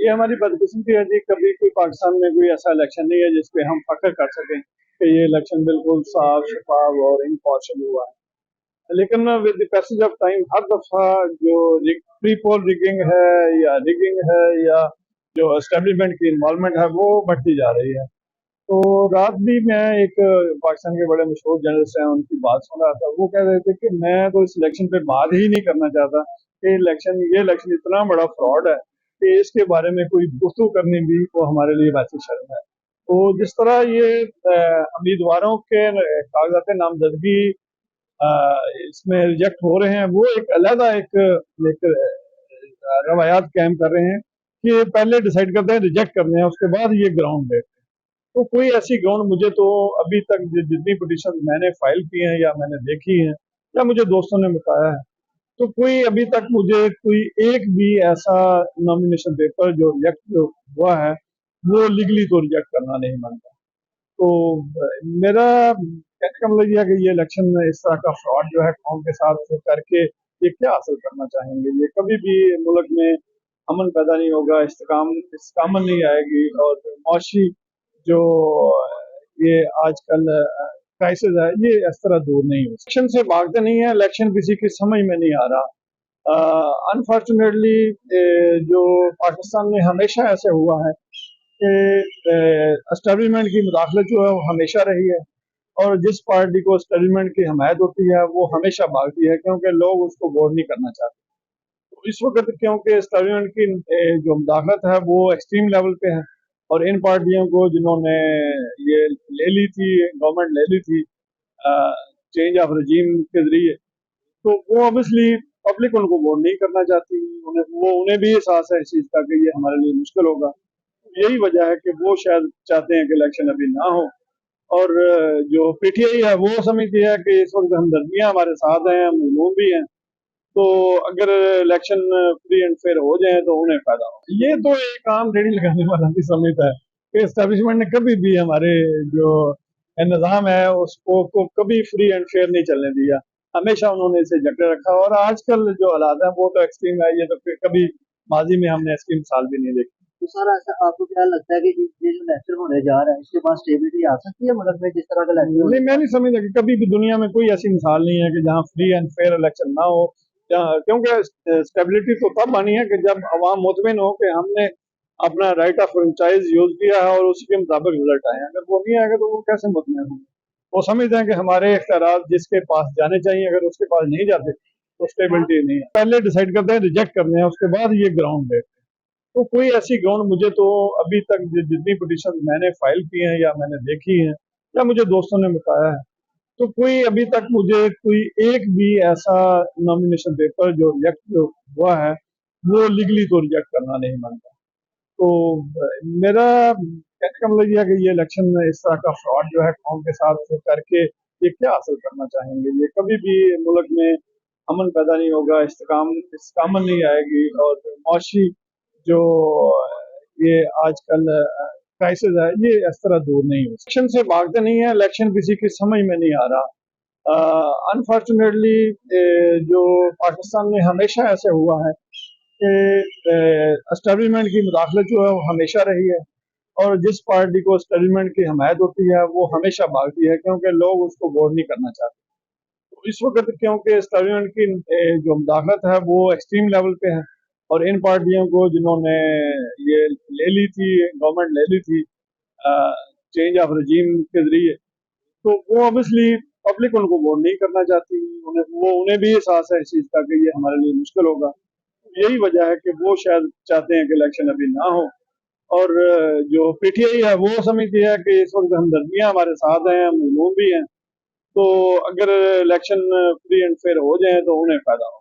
ये हमारी बदकिस्मती है जी, कभी कोई पाकिस्तान में कोई ऐसा इलेक्शन नहीं है जिस पे हम फख्र कर सकें कि ये इलेक्शन बिल्कुल साफ शफाफ और इम्पार्शल हुआ है। लेकिन with the passage of time हर दफ़ा जो प्री पोल रिगिंग है या रिगिंग है या जो एस्टेब्लिशमेंट की इन्वॉल्वमेंट है वो बढ़ती जा रही है। तो रात भी मैं एक पाकिस्तान के बड़े मशहूर जर्नलिस्ट हैं उनकी बात सुन रहा था। वो कह रहे थे कि मैं तो इस इलेक्शन पे बात ही नहीं करना चाहता कि ये इलेक्शन इतना बड़ा फ्रॉड है कि इसके बारे में कोई गुफ्तगू करनी भी वो हमारे लिए वैसी शर्म है। तो जिस तरह ये उम्मीदवारों के कागजात नामजदगी इसमें रिजेक्ट हो रहे हैं, वो एक अलहदा एक रवायात कायम कर रहे हैं कि पहले डिसाइड करते हैं रिजेक्ट करते हैं, उसके बाद ये ग्राउंड देते हैं। तो कोई ऐसी ग्राउंड मुझे तो अभी तक जितनी पिटीशन मैंने फाइल की हैं या मैंने देखी हैं या मुझे दोस्तों ने बताया है, तो कोई अभी तक मुझे कोई एक भी ऐसा नॉमिनेशन पेपर जो रिजेक्ट हुआ है वो लीगली तो रिजेक्ट करना नहीं मानता। तो मेरा कहने का मतलब यह है कि ये इलेक्शन इस तरह का फ्रॉड जो है कौम के साथ करके ये क्या हासिल करना चाहेंगे। ये कभी भी मुल्क में अमन पैदा नहीं होगा, इस्तेकामत नहीं आएगी और मुआशी जो ये आजकल क्राइसिस है ये इस तरह दूर नहीं हो। इलेक्शन से भागते नहीं है, इलेक्शन किसी की समझ में नहीं आ रहा। अनफॉर्चुनेटली जो पाकिस्तान में हमेशा ऐसे हुआ है कि एस्टेब्लिशमेंट की मुदाखलत जो है वो हमेशा रही है और जिस पार्टी को एस्टेब्लिशमेंट की हमायत होती है वो हमेशा भागती है क्योंकि लोग उसको वोट नहीं करना चाहते। तो इस वक्त क्योंकि एस्टेब्लिशमेंट की जो मुदाखलत है वो एक्सट्रीम लेवल पे है और इन पार्टियों को जिन्होंने ये ले ली थी, गवर्नमेंट ले ली थी चेंज ऑफ रजीम के जरिए, तो वो ऑब्वियसली पब्लिक उनको वोट नहीं करना चाहती। उन्हें भी एहसास है इस चीज़ का कि ये हमारे लिए मुश्किल होगा। यही वजह है कि वो शायद चाहते हैं कि इलेक्शन अभी ना हो और जो पीटीआई है वो समझती है कि इस वक्त हमदर्दियाँ हमारे साथ हैं, हम मजलूम भी हैं, तो अगर इलेक्शन फ्री एंड फेयर हो जाए तो उन्हें फायदा हो। ये तो एक आम रेडी लगाने वाला भी समझता है कि एस्टेब्लिशमेंट ने कभी भी हमारे जो निज़ाम है उसको को कभी फ्री एंड फेयर नहीं चलने दिया, हमेशा उन्होंने इसे जकड़े रखा और आजकल जो हालात है वो तो एक्सट्रीम है, ये तो फिर कभी माजी में हमने इसकी मिसाल भी नहीं देखी। तो सर ऐसा आपको क्या लगता है कि ये जो इलेक्शन होने जा रहा है इसके बाद स्टेबिलिटी आ सकती है मुल्क में जिस तरह का इलेक्शन? नहीं, मैं नहीं समझता कि कभी भी दुनिया में कोई ऐसी मिसाल नहीं है कि जहाँ फ्री एंड फेयर इलेक्शन ना हो, क्योंकि स्टेबिलिटी तो तब आनी है कि जब अवाम मुतमिन हो कि हमने अपना राइट ऑफ फ्रेंचाइज यूज किया है और उसी के मुताबिक रिजल्ट आए हैं। अगर वो नहीं आएगा तो वो कैसे मुतमिन होंगे? वो समझते हैं कि हमारे इख्तियारात जिसके पास जाने चाहिए अगर उसके पास नहीं जाते तो स्टेबिलिटी नहीं है। पहले डिसाइड करते हैं रिजेक्ट करते हैं, उसके बाद ये ग्राउंड देते हैं। तो कोई ऐसी ग्राउंड मुझे तो अभी तक जितनी पिटीशन मैंने फाइल की हैं या मैंने देखी हैं या मुझे दोस्तों ने बताया है, तो कोई अभी तक मुझे कोई एक भी ऐसा नॉमिनेशन पेपर जो रिजेक्ट हुआ है वो लीगली तो रिजेक्ट करना नहीं मानता। तो मेरा कहने का मतलब यह है कि ये इलेक्शन इस तरह का फ्रॉड जो है कौम के साथ करके ये क्या हासिल करना चाहेंगे। ये कभी भी मुल्क में अमन पैदा नहीं होगा, इस्तेकामत नहीं आएगी और मुआशी जो ये आजकल क्राइसिस है ये इस तरह दूर नहीं हो। इलेक्शन से भागते नहीं है, इलेक्शन किसी की समझ में नहीं आ रहा। अनफॉर्चुनेटली जो पाकिस्तान में हमेशा ऐसे हुआ है कि एस्टेब्लिशमेंट की मुदाखलत जो है वो हमेशा रही है और जिस पार्टी को एस्टेब्लिशमेंट की हमायत होती है वो हमेशा भागती है क्योंकि लोग उसको वोट नहीं करना चाहते। तो इस वक्त क्योंकि एस्टेब्लिशमेंट की जो मुदाखलत है वो एक्सट्रीम लेवल पे है और इन पार्टियों को जिन्होंने ये ले ली थी, गवर्नमेंट ले ली थी चेंज ऑफ रजीम के जरिए, तो वो ऑब्वियसली पब्लिक उनको वोट नहीं करना चाहती। उन्हें भी एहसास है इस चीज़ का कि ये हमारे लिए मुश्किल होगा। यही वजह है कि वो शायद चाहते हैं कि इलेक्शन अभी ना हो और जो पीटीआई है वो समझती है कि इस वक्त हमदर्दियाँ हमारे साथ हैं, हम मजलूम भी हैं, तो अगर इलेक्शन फ्री एंड फेयर हो जाए तो उन्हें फायदा हो।